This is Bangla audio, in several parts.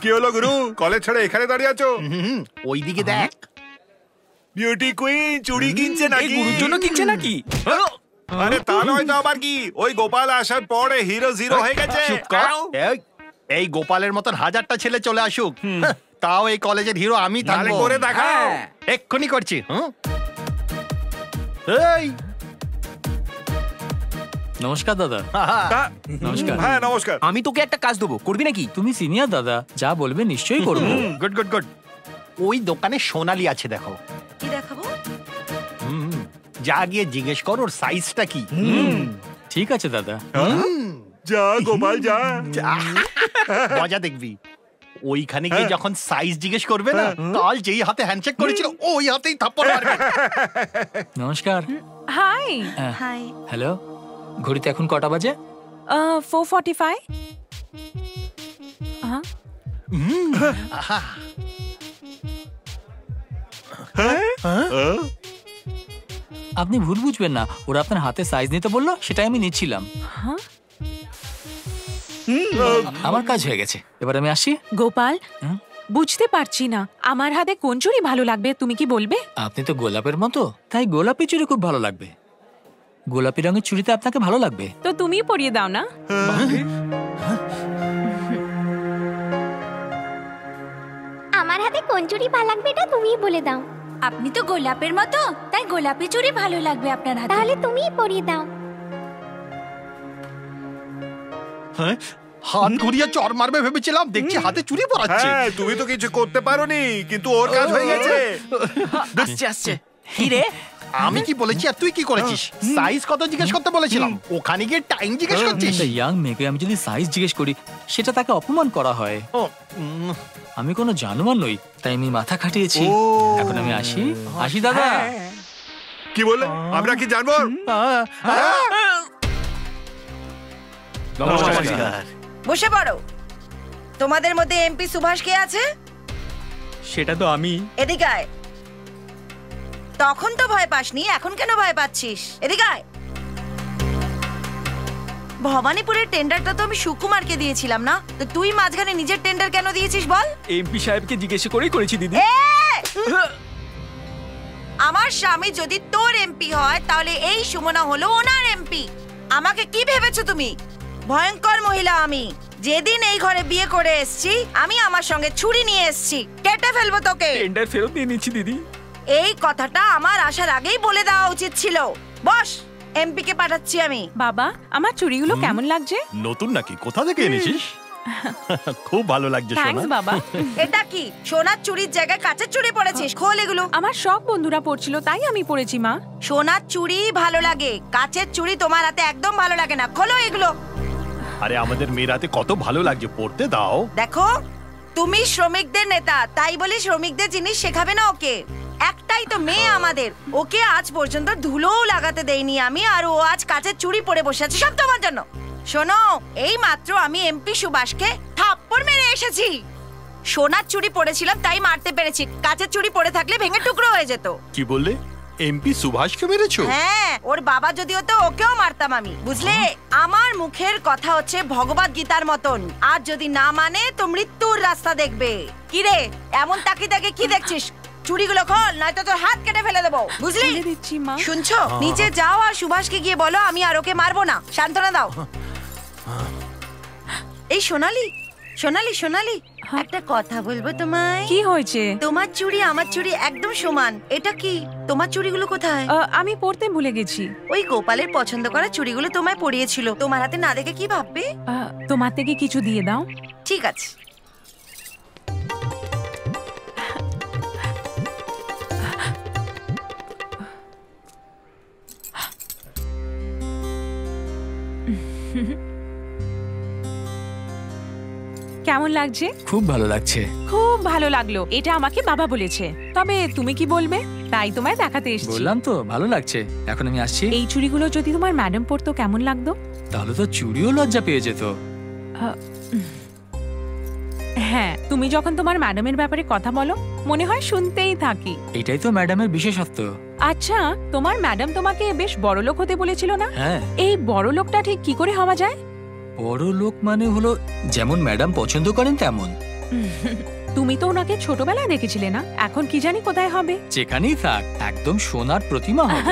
কি হলো গুরু, কলেজ ছেড়ে এখানে দাঁড়িয়ে আছো? ওইদিকে দেখ। বিউটি কুইন চুড়ি কিনছে নাকি? গুরুর জন্য কিনছে নাকি? আরে তা নয় তো আবার কি, ওই গোপাল আসার পরে হিরো জিরো হয়ে গেছে। এই গোপালের মতন হাজারটা ছেলে চলে আসুক, তাও এই কলেজের হিরো আমি থাকবো। করে দেখাও। এক্ষুনি করছি। এই নমস্কার দাদা। নমস্কার। হ্যাঁ নমস্কার। আমি তোকে একটা কাজ দেবো, করবি নাকি? তুমি সিনিয়র দাদা, যা বলবে নিশ্চয়ই করবো। Good good good. ওই দোকানে সোনালি আছে, দেখো। কি দেখাবো? যা গিয়ে জিজ্ঞেস কর ওর সাইজটা কি। ঠিক আছে দাদা। যা গোপাল যা, মজা দেখবি। ওইখানে গিয়ে যখন সাইজ জিজ্ঞেস করবে না, কাল যেই হাতে হ্যান্ডশেক করেছিল ওই হাতেই থাপ্পড় মারবে। নমস্কার। হাই। হাই। হ্যালো, ঘড়িতে এখন কটা বাজে? 4:45। আপনি ভুল বুঝবেন না, ওরা আপনার হাতে সাইজ নিতে বললো, সেটাই আমি নিচ্ছিলাম। আমার কাজ হয়ে গেছে, এবার আমি আসি। গোপাল, বুঝতে পারছি না আমার হাতে কোন চুড়ি ভালো লাগবে, তুমি কি বলবে? আপনি তো গোলাপের মতো, তাই গোলাপি চুড়ি খুব ভালো লাগবে। গোলাপি রঙের চুড়িতে আপনাকে ভালো লাগবে, তো তুমি পরিয়ে দাও না। আমার হাতে কোন চুড়ি ভালো লাগবে এটা তুমিই বলে দাও। আপনি তো গোলাপের মতো, তাই গোলাপি চুড়ি ভালো লাগবে আপনার হাতে। তাহলে তুমিই পরিয়ে দাও। হাত ঘুরিয়ে চড় মারবে ভেবেছিলাম, দেখছি হাতে চুড়ি পরাচ্ছে। হ্যাঁ তুমি তো কিছু করতে পারোনি, কিন্তু ওর কাজ হয়ে গেছে। আসছে কি রে? আমি কি বলেছি আর তুই কি করেছিস? সাইজ কত জিজ্ঞেস করতে বলেছিলাম, ওখানে গিয়ে টাইম জিজ্ঞেস করছিস। ইয়াং মেয়েকে আমি যদি সাইজ জিজ্ঞেস করি, সেটা তাকে অপমান করা হয়। আমি কোনো জানোয়ার নই, তাই আমি মাথা খাটিয়েছি। এখন আমি আসি। আসি দাদা। কি বলে? আমরা কি জানবো? বসে পড়ো। তোমাদের মধ্যে এমপি সুভাষ কে আছে? সেটা তো আমি। এদিকে আয়। তখন তো ভয় পাসনি, এখন কেন ভয় পাচ্ছিস? এদিকে আয়। ভবানীপুরের টেন্ডারটা তো আমি সুকুমারকে দিয়েছিলাম না, তো তুই মাঝখানে নিজের টেন্ডার কেন দিয়েছিস বল? এমপি সাহেবকে জিজ্ঞেস করেই করেছি দিদি। আমার স্বামী যদি তোর এমপি হয়, তাহলে এই সুমনা হলো ওনার এমপি। আমাকে কি ভেবেছো তুমি? ভয়ঙ্কর মহিলা আমি। যেদিন এই ঘরে বিয়ে করে এসেছি, আমি আমার সঙ্গে ছুরি নিয়ে এসেছি, কেটে ফেলবো তোকে। টেন্ডার ফেরত দিয়ে নিচ্ছি দিদি। এই কথাটা আমার আসার আগেই বলে দেওয়া উচিত ছিল। বস, এমপি কে পাঠাচ্ছি আমি। বাবা, আমার চুড়িগুলো কেমন লাগছে? নতুন নাকি? কোথা থেকে এনেছিস? খুব ভালো লাগছে সোনা। থ্যাঙ্কস বাবা। এটা কি সোনার চুড়ির জায়গায় কাঁচের চুড়ি পরেছিস? খোল এগুলো। আমার সব বন্ধুরা পড়ছিল, তাই আমি পরেছি মা। সোনার চুড়ি ভালো লাগে, কাঁচের চুড়ি তোমার হাতে একদম ভালো লাগে না। খোলো এগুলো। আরে আমাদের মেয়ের হাতে কত ভালো লাগছে, পড়তে দাও। দেখো, তুমি শ্রমিকদের নেতা, তাই বলে শ্রমিকদের জিনিস শেখাবে না ওকে। একটাই তো মেয়ে আমাদের, ওকে আজ পর্যন্ত ধুলোও লাগাতে দেইনি আমি, আর ও আজ কাচের চুড়ি পরে বসে আছে, সব তোমার জন্য। শোনো, এই মাত্র আমি এমপি সুভাষকে থাপ্পড় মেরে এসেছি। সোনার চুড়ি পরেছিলাম তাই মারতে পেরেছি, কাচের চুড়ি পরে থাকলে ভেঙে টুকরো হয়ে যেত। কি বললে? এমপি সুভাষকে মেরেছো? হ্যাঁ, ওর বাবা যদি হতো ওকেও মারতাম আমি, বুঝলে? আমার মুখের কথা হচ্ছে ভগবত গীতার মতন, আর যদি না মানে তো মৃত্যুর রাস্তা দেখবে। কি রে, এমন তাকিয়ে তাকিয়ে কি দেখছিস? চুড়িগুলো খোল, নয়তো তোর হাত কেটে ফেলে দেবো, বুঝলি? দিচ্ছি মা। শুনছো? নিচে যাও আর সুভাষকে গিয়ে বলো আমি আর ওকে মারবো না, সান্ত্বনা দাও। এই সোনালি, সোনালি, সোনালি, একটা কথা বলবো তোমায়। কি হয়েছে? তোমার চুড়ি আমার চুড়ি একদম সমান। এটা কি? তোমার চুড়িগুলো কোথায়? আমি পড়তে ভুলে গেছি। ওই গোপালের পছন্দ করা চুড়িগুলো তোমায় পরিয়েছিল, তোমার হাতে না দেখে কি ভাববে? তোমার থেকে কিছু দিয়ে দাও। ঠিক আছে। কেমন লাগছে? খুব ভালো লাগছে। খুব ভালো লাগলো, এটা আমাকে বাবা বলেছে। তবে তুমি কি বলবে, তাই তোমায় দেখাতে এসেছি। বললাম তো ভালো লাগছে। এখন আমি আসছি। এই চুড়িগুলো যদি তোমার ম্যাডাম পরতো কেমন লাগতো? তাহলে তো চুড়িও লজ্জা পেয়ে যেত। হ্যাঁ, তুমি যখন তোমার ম্যাডামের ব্যাপারে কথা বলো, মনে হয় শুনতেই থাকি। এটাই তো ম্যাডামের বিশেষত্ব। আচ্ছা, তোমার ম্যাডাম তোমাকে বেশ বড় লোক হতে বলেছিল না? হ্যাঁ। এই বড় লোকটা ঠিক কি করে হওয়া যায়? বড় লোক মানে হলো যেমন ম্যাডাম পছন্দ করেন তেমন। তুমি তো ওনাকে ছোটবেলায় দেখেছিলে না, এখন কি জানি কোথায় হবে। যেখানেই থাক একদম সোনার প্রতিমা হবে।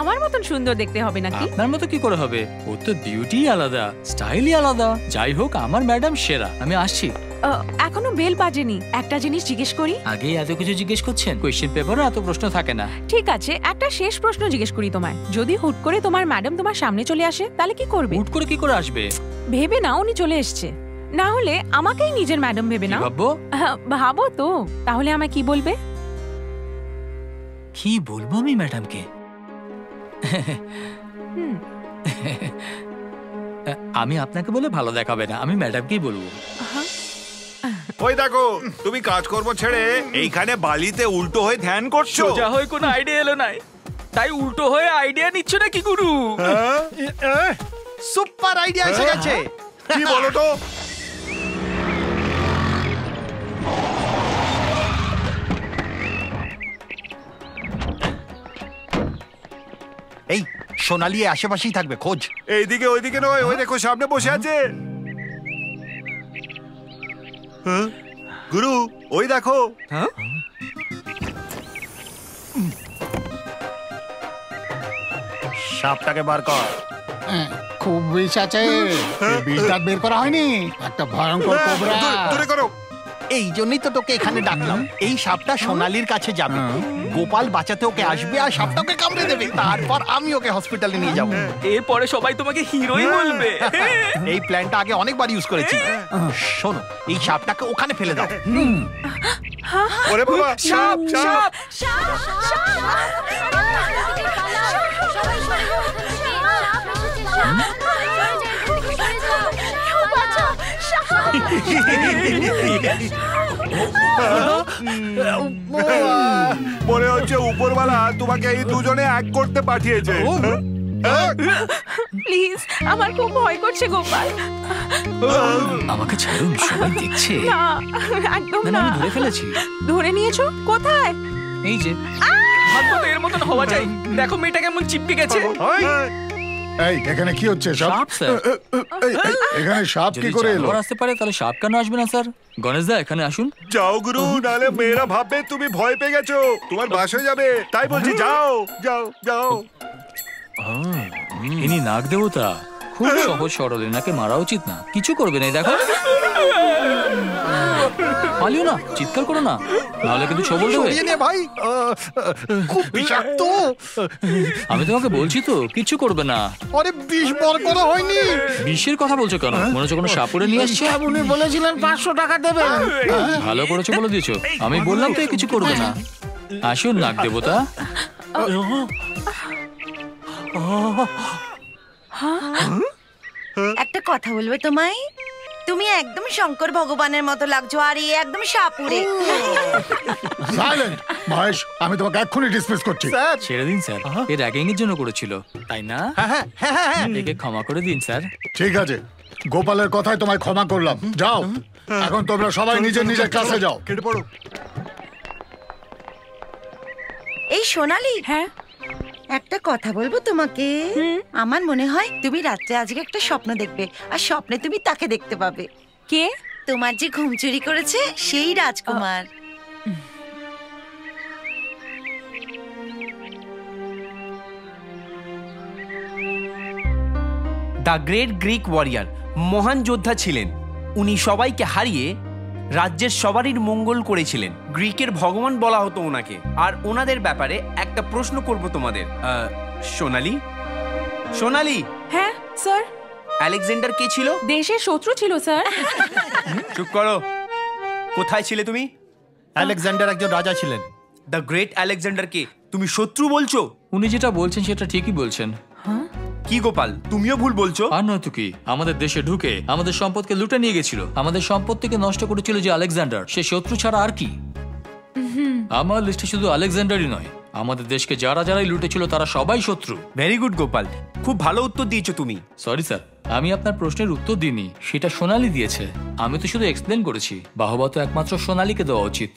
আমার মতন সুন্দর দেখতে হবে নাকি? আপনার মতো কি করে হবে? ওর তো বিউটি আলাদা, স্টাইলই আলাদা। যাই হোক, আমার ম্যাডাম সেরা। আমি আসছি। এখনো বেল বাজেনি, একটা জিনিস জিজ্ঞেস করি। আগে এত কিছু জিজ্ঞেস করছেন? কোয়েশ্চেন পেপারে এত প্রশ্ন থাকে না। ঠিক আছে, একটা শেষ প্রশ্ন জিজ্ঞেস করি তোমায়। যদি হুট করে তোমার ম্যাডাম তোমার সামনে চলে আসে, তাহলে কি করবে? হুট করে কি করে আসবে? ভেবে না উনি চলে এসছে, না হলে আমাকেই নিজের ম্যাডাম ভেবে কি না। ভাববো? ভাবো তো, তাহলে আমায় কি বলবে? কি বলবো আমি ম্যাডামকে? আমি আপনাকে বলে ভালো দেখাবে না, আমি ম্যাডামকেই বলবো। ওই দেখো, তুমি কাজকর্ম ছেড়ে এইখানে বালিতে উল্টো হয়ে ধ্যান করছো। সোজা হয়ে কোনো আইডিয়া এলো নাই, তাই উল্টো হয়ে আইডিয়া নিচ্ছ নাকি গুরু? সুপার আইডিয়া এসে গেছে। কি বলো তো? এই সোনালি আশেপাশেই থাকবে, খোঁজ। এইদিকে ওইদিকে নয়, ওই দেখো সামনে বসে আছে। হ্যাঁ? গুরু, ওই দেখো। সাপটাকে বার কর। খুব বিষ আছে, বিষটা বের করা হয়নি, একটা ভয়ঙ্কর কোবরা। দূরে করো। এই জন্যই তো তোকে এখানে ডাকলাম। এই সাপটা সোনালির কাছে যাবে, গোপাল বাঁচাতে ওকে আসবে আর সাপটাকে কামড়ে দেবে। তারপর আমি ওকে হসপিটালে নিয়ে যাব। এরপরে সবাই তোমাকে হিরোই বলবে। এই প্ল্যানটা আগে অনেকবার ইউজ করেছি। শোনো, এই সাপটাকে ওখানে ফেলে দাও। ওরে বাবা, সাপ সাপ। মনে হচ্ছে উপরওয়ালা তোমাকে এই দুজনে এক করতে পাঠিয়েছে। প্লিজ, আমার খুব ভয় করছে গোপাল। আমাকে ছাড়ুন, সবাই দেখছে। না, একদম না, না। আমি ধরে ফেলেছি। ধরে নিয়েছো? কোথায়? এই যে ভাগ্য তো এর মতন হওয়া চাই। দেখো মেয়েটা কেমন চিপকে গেছে। এই এখানে কি হচ্ছে সব? সাপ স্যার। এখানে সাপ কি যদি করে এলো? জানোয়ার আসতে পারে তাহলে সাপ কেন আসবে না স্যার? গণেশ দা, এখানে আসুন। যাও গুরু, নালে মেয়েরা ভাববে তুমি ভয় পেয়ে গেছো, তোমার বাস হয়ে যাবে। তাই বলছি, যাও যাও যাও। ইনি নাগ দেবতা, খুব সহজ সরল, এনাকে মারা উচিত না। কিছু করবে না, এই দেখো। পালিও না, চিৎকার করো না, নাহলে কিন্তু ছবল দেবে। সরিয়ে নে ভাই, খুব বিষাক্ত। আমি তোমাকে বলছি তো, কিছু করবে না। আরে বিষ বার করা হয়নি। বিষের কথা বলছো কেন? মনে হচ্ছে কোনো সাপুরে নিয়ে আসছে। উনি বলেছিলেন 500 টাকা দেবেন। ভালো করেছো বলে দিয়েছো। আমি বললাম তো কিছু করবে না। আসুন নাগ দেবতা। একটা কথা বলবে তোমায়? তুমি একদম শঙ্কর ভগবানের মতো লাগছো, আর এই একদম সাপুরে। সাইলেন্ট মহেশ, আমি তোমাকে এক্ষুনি ডিসমিস করছি। স্যার, ছেড়ে দিন স্যার, এ র্যাগিং এর জন্য করেছিল, তাই না? হ্যাঁ হ্যাঁ হ্যাঁ হ্যাঁ। একে ক্ষমা করে দিন স্যার। ঠিক আছে, গোপালের কথায় তোমায় ক্ষমা করলাম। যাও, এখন তোমরা সবাই নিজের নিজের ক্লাসে যাও। কেটে পড়ো। এই সোনালি, হ্যাঁ, একটা কথা বলবো তোমাকে। আমার মনে হয় তুমি রাত্রে আজকে একটা স্বপ্ন দেখবে, আর স্বপ্নে তুমি তাকে দেখতে পাবে। কে? তোমার যে ঘুম চুরি করেছে সেই রাজকুমার। দ্য গ্রেট গ্রিক ওয়ারিয়ার, মহান যোদ্ধা ছিলেন। উনি সবাইকে হারিয়ে রাজ্যের সবারই মঙ্গল করেছিলেন। গ্রিকের ভগবান বলা হতো ওনাকে। আর ওনাদের ব্যাপারে একটা প্রশ্ন করব তোমাদের। সোনালি, সোনালি, হ্যাঁ স্যার। আলেকজান্ডার কে ছিল? দেশের শত্রু ছিল স্যার। চুপ করো, কোথায় ছিলে তুমি? আলেকজান্ডার একজন রাজা ছিলেন। দ্য গ্রেট আলেকজান্ডার কে তুমি শত্রু বলছো? উনি যেটা বলছেন সেটা ঠিকই বলছেন। কি গোপাল, তুমিও ভুল বলছো। আর নয়তো কি, আমাদের দেশে ঢুকে আমাদের সম্পদকে লুটে নিয়ে গেছিল, আমাদের সম্পত্তিকে নষ্ট করেছিল যে আলেকজান্ডার, সে শত্রু ছাড়া আর কি? আমার লিস্টে শুধু আলেকজান্ডারই নয়, আমাদের দেশকে যারা যারাই লুটেছিল তারা সবাই শত্রু। ভেরি গুড গোপাল, খুব ভালো উত্তর দিয়েছো তুমি। সরি স্যার, আমি আপনার প্রশ্নের উত্তর দিইনি, সেটা সোনালি দিয়েছে। আমি তো শুধু এক্সপ্লেন করেছি। বাহবা তো একমাত্র সোনালিকে দেওয়া উচিত।